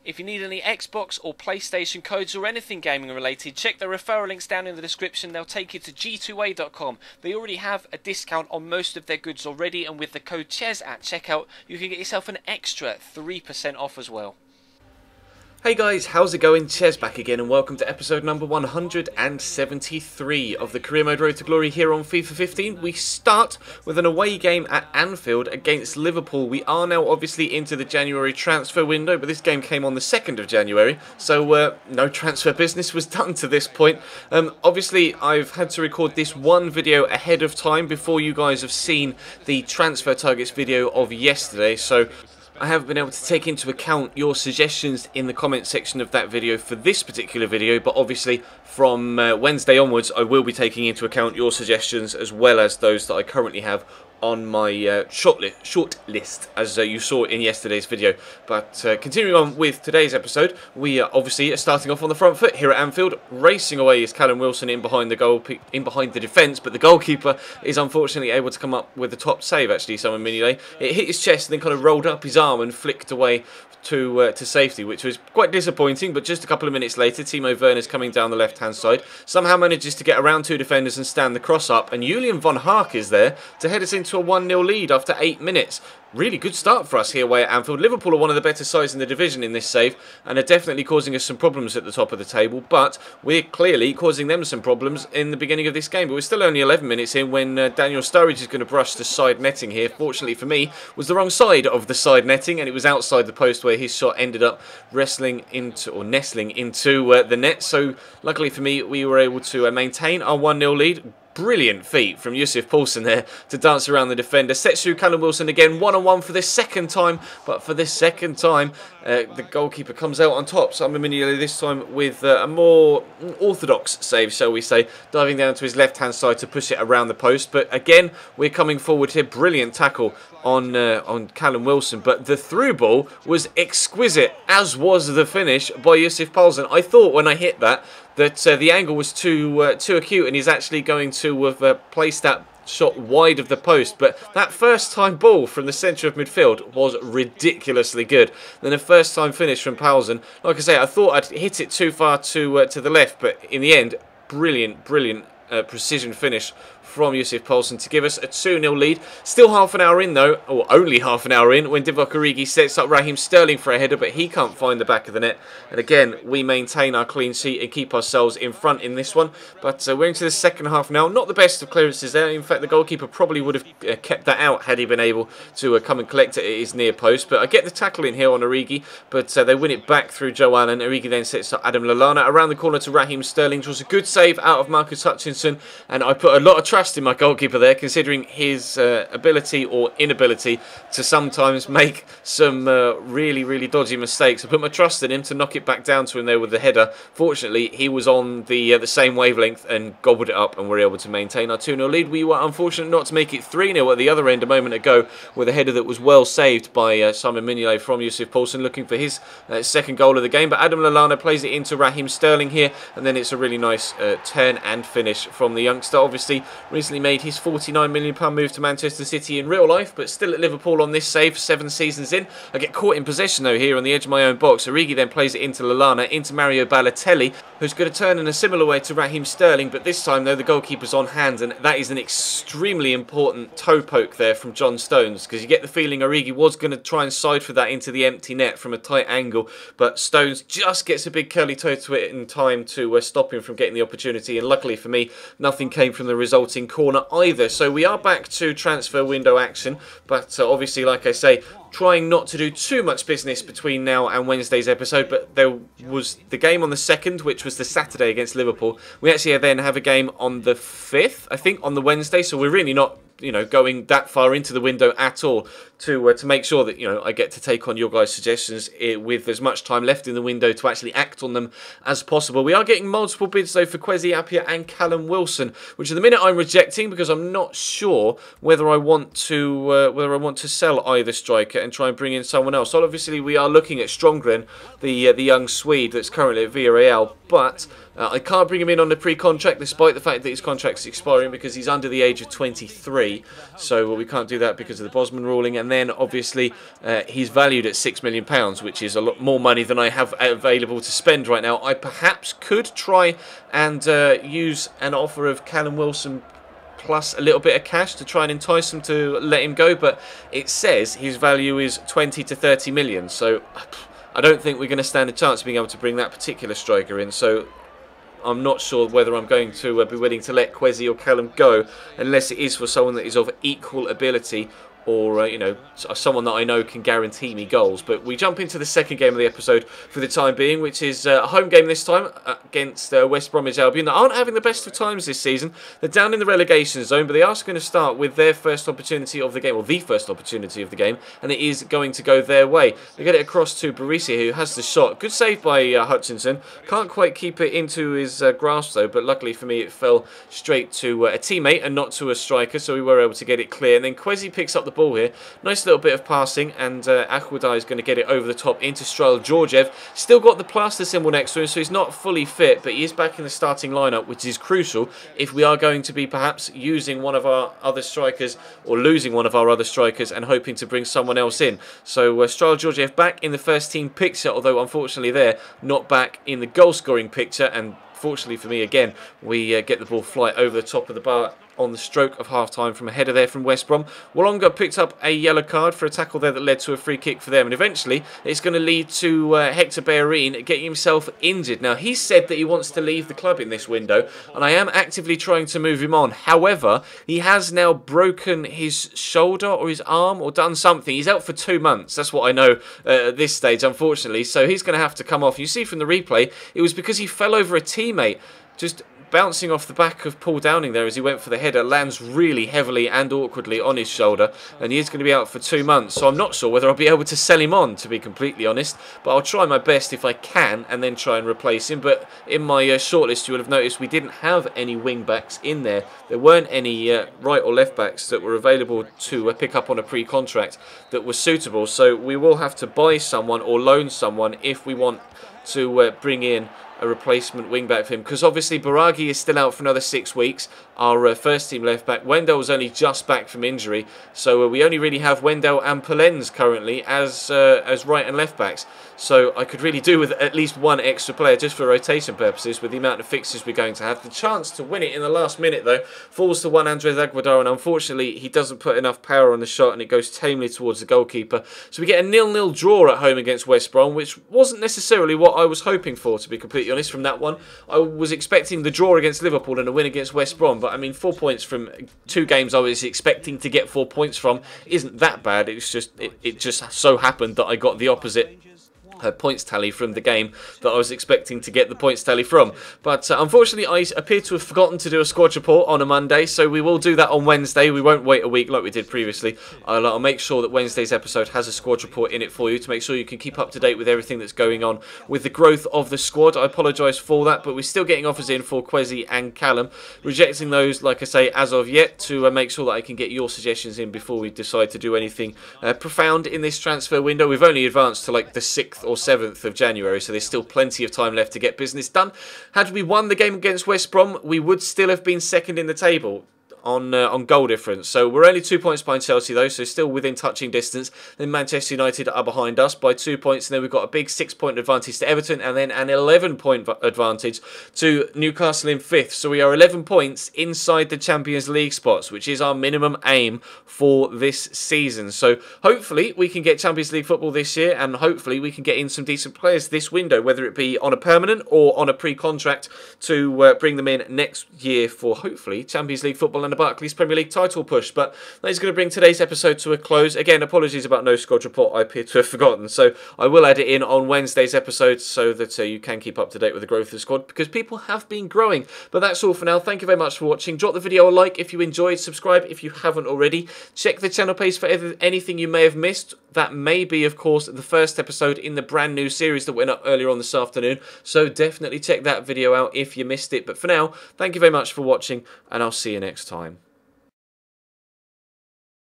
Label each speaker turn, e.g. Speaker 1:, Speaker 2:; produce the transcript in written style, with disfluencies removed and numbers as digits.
Speaker 1: If you need any Xbox or PlayStation codes or anything gaming related, check the referral links down in the description. They'll take you to g2a.com. They already have a discount on most of their goods already, and with the code CHES at checkout, you can get yourself an extra 3% off as well.
Speaker 2: Hey guys, how's it going? Ches back again and welcome to episode number 173 of the Career Mode Road to Glory here on FIFA 15. We start with an away game at Anfield against Liverpool. We are now obviously into the January transfer window, but this game came on the 2nd of January, so no transfer business was done to this point. Obviously, I've had to record this one video ahead of time before you guys have seen the transfer targets video of yesterday, so I haven't been able to take into account your suggestions in the comment section of that video for this particular video, but obviously from Wednesday onwards I will be taking into account your suggestions as well as those that I currently have on my short list, as you saw in yesterday's video. But continuing on with today's episode, we obviously are starting off on the front foot here at Anfield. Racing away is Callum Wilson in behind the defence, but the goalkeeper is unfortunately able to come up with the top save. Actually, Simon Mignolet, it hit his chest and then kind of rolled up his arm and flicked away to safety, which was quite disappointing. But just a couple of minutes later, Timo Werner's coming down the left-hand side, somehow manages to get around two defenders and stand the cross up, and Julian von Haak is there to head us into a 1-0 lead after 8 minutes. Really good start for us here away at Anfield. Liverpool are one of the better sides in the division in this save and are definitely causing us some problems at the top of the table, but we're clearly causing them some problems in the beginning of this game. But we're still only 11 minutes in when Daniel Sturridge is going to brush the side netting here. Fortunately for me, was the wrong side of the side netting, and it was outside the post where his shot ended up nestling into the net. So luckily for me, we were able to maintain our 1-0 lead. Brilliant feat from Yusuf Poulsen there to dance around the defender. Sets through Callum Wilson again, one-on-one for the second time. But for this second time, the goalkeeper comes out on top. Simon Mignolet this time with a more orthodox save, shall we say. Diving down to his left-hand side to push it around the post. But again, we're coming forward here. Brilliant tackle on Callum Wilson. But the through ball was exquisite, as was the finish by Yusuf Poulsen. I thought when I hit that the angle was too acute, and he's actually going to have placed that shot wide of the post. But that first time ball from the centre of midfield was ridiculously good. Then a first time finish from Poulsen. Like I say, I thought I'd hit it too far to the left, but in the end, brilliant precision finish from Yusuf Poulsen to give us a 2-0 lead. Still half an hour in though, or only half an hour in, when Divock Origi sets up Raheem Sterling for a header, but he can't find the back of the net. And again, we maintain our clean sheet and keep ourselves in front in this one. But we're into the second half now. Not the best of clearances there. In fact, the goalkeeper probably would have kept that out had he been able to come and collect it at his near post. But I get the tackle in here on Origi, but they win it back through Joe Allen. Origi then sets up Adam Lallana around the corner to Raheem Sterling, which was a good save out of Marcus Hutchinson. And I put a lot of trust in my goalkeeper there, considering his ability or inability to sometimes make some really dodgy mistakes. I put my trust in him to knock it back down to him there with the header. Fortunately, he was on the same wavelength and gobbled it up, and we're able to maintain our 2-0 lead. We were unfortunate not to make it 3-0 at the other end a moment ago with a header that was well saved by Simon Mignolet from Yusuf Poulsen, looking for his second goal of the game. But Adam Lallana plays it into Raheem Sterling here, and then it's a really nice turn and finish from the youngster. Obviously, recently made his £49 million move to Manchester City in real life, but still at Liverpool on this save 7 seasons in. I get caught in possession though here on the edge of my own box. Origi then plays it into Lallana, into Mario Balotelli, who's going to turn in a similar way to Raheem Sterling, but this time though the goalkeeper's on hand, and that is an extremely important toe poke there from John Stones, because you get the feeling Origi was going to try and side for that into the empty net from a tight angle, but Stones just gets a big curly toe to it in time to stop him from getting the opportunity, and luckily for me, nothing came from the resulting corner either. So we are back to transfer window action, but obviously, like I say, trying not to do too much business between now and Wednesday's episode. But there was the game on the 2nd, which was the Saturday against Liverpool. We actually then have a game on the 5th, I think, on the Wednesday, so we're really not going that far into the window at all to make sure that I get to take on your guys' suggestions with as much time left in the window to actually act on them as possible. We are getting multiple bids though for Kwesi Appiah and Callum Wilson, which at the minute I'm rejecting because I'm not sure whether I want to sell either striker and try and bring in someone else. So obviously we are looking at Strongren, the young Swede that's currently at Villarreal, but I can't bring him in on the pre-contract despite the fact that his contract's expiring because he's under the age of 23, so we can't do that because of the Bosman ruling. And then obviously he's valued at £6 million, which is a lot more money than I have available to spend right now. I perhaps could try and use an offer of Callum Wilson plus a little bit of cash to try and entice him to let him go, but it says his value is 20 to 30 million, so I don't think we're going to stand a chance of being able to bring that particular striker in. So I'm not sure whether I'm going to be willing to let Kwesi or Callum go unless it is for someone that is of equal ability, or you know, someone that I know can guarantee me goals. But we jump into the second game of the episode for the time being, which is a home game this time against West Bromwich Albion, that aren't having the best of times this season. They're down in the relegation zone, but they are going to start with their first opportunity of the game, or the first opportunity of the game, and it is going to go their way. They get it across to Barisi, who has the shot. Good save by Hutchinson. Can't quite keep it into his grasp though, but luckily for me it fell straight to a teammate and not to a striker, so we were able to get it clear. And then Kwesi picks up the ball here. Nice little bit of passing, and Akhwadai is going to get it over the top into Strail Georgiev. Still got the plaster symbol next to him, so he's not fully fit, but he is back in the starting lineup, which is crucial if we are going to be perhaps using one of our other strikers or losing one of our other strikers and hoping to bring someone else in. So Strail Georgiev back in the first team picture, although unfortunately they're not back in the goal scoring picture, and fortunately for me again we get the ball fly over the top of the bar on the stroke of half-time from a header there from West Brom. Wollonga picked up a yellow card for a tackle there that led to a free kick for them, and eventually it's going to lead to Hector Bellerin getting himself injured. Now, he said that he wants to leave the club in this window, and I am actively trying to move him on. However, he has now broken his shoulder or his arm or done something. He's out for 2 months. That's what I know at this stage, unfortunately, so he's going to have to come off. You see from the replay, it was because he fell over a teammate, just bouncing off the back of Paul Downing there as he went for the header, lands really heavily and awkwardly on his shoulder, and he is going to be out for 2 months. So I'm not sure whether I'll be able to sell him on, to be completely honest, but I'll try my best if I can and then try and replace him. But in my shortlist, you will have noticed we didn't have any wing backs in there. There weren't any right or left backs that were available to pick up on a pre-contract that was suitable, so we will have to buy someone or loan someone if we want to bring in a replacement wing-back for him, because obviously Baragi is still out for another 6 weeks, our first-team left-back. Wendell's only just back from injury, so we only really have Wendell and Polenz currently as right and left-backs. So I could really do with at least one extra player just for rotation purposes with the amount of fixtures we're going to have. The chance to win it in the last minute, though, falls to one Andres Aguadar, and unfortunately he doesn't put enough power on the shot and it goes tamely towards the goalkeeper. So we get a 0-0 draw at home against West Brom, which wasn't necessarily what I was hoping for, to be completely honest, from that one. I was expecting the draw against Liverpool and a win against West Brom, but I mean 4 points from 2 games I was expecting to get 4 points from isn't that bad. It's just it just so happened that I got the opposite points tally from the game that I was expecting to get the points tally from. But unfortunately I appear to have forgotten to do a squad report on a Monday, so we will do that on Wednesday. We won't wait a week like we did previously. I'll make sure that Wednesday's episode has a squad report in it for you to make sure you can keep up to date with everything that's going on with the growth of the squad. I apologise for that, but we're still getting offers in for Kwesi and Callum, rejecting those, like I say, as of yet, to make sure that I can get your suggestions in before we decide to do anything profound in this transfer window. We've only advanced to like the 6th or 7th of January, so there's still plenty of time left to get business done. Had we won the game against West Brom, we would still have been second in the table on goal difference. So we're only 2 points behind Chelsea though, so still within touching distance. Then Manchester United are behind us by 2 points, and then we've got a big 6-point advantage to Everton, and then an 11-point advantage to Newcastle in 5th. So we are 11 points inside the Champions League spots, which is our minimum aim for this season. So hopefully we can get Champions League football this year, and hopefully we can get in some decent players this window, whether it be on a permanent or on a pre-contract, to bring them in next year for hopefully Champions League football and a Barclays Premier League title push. But that is going to bring today's episode to a close. Again, apologies about no squad report. I appear to have forgotten, so I will add it in on Wednesday's episode so that you can keep up to date with the growth of the squad, because people have been growing. But that's all for now. Thank you very much for watching. Drop the video a like if you enjoyed, subscribe if you haven't already, check the channel page for anything you may have missed. That may be, of course, the first episode in the brand new series that went up earlier on this afternoon, so definitely check that video out if you missed it. But for now, thank you very much for watching, and I'll see you next time.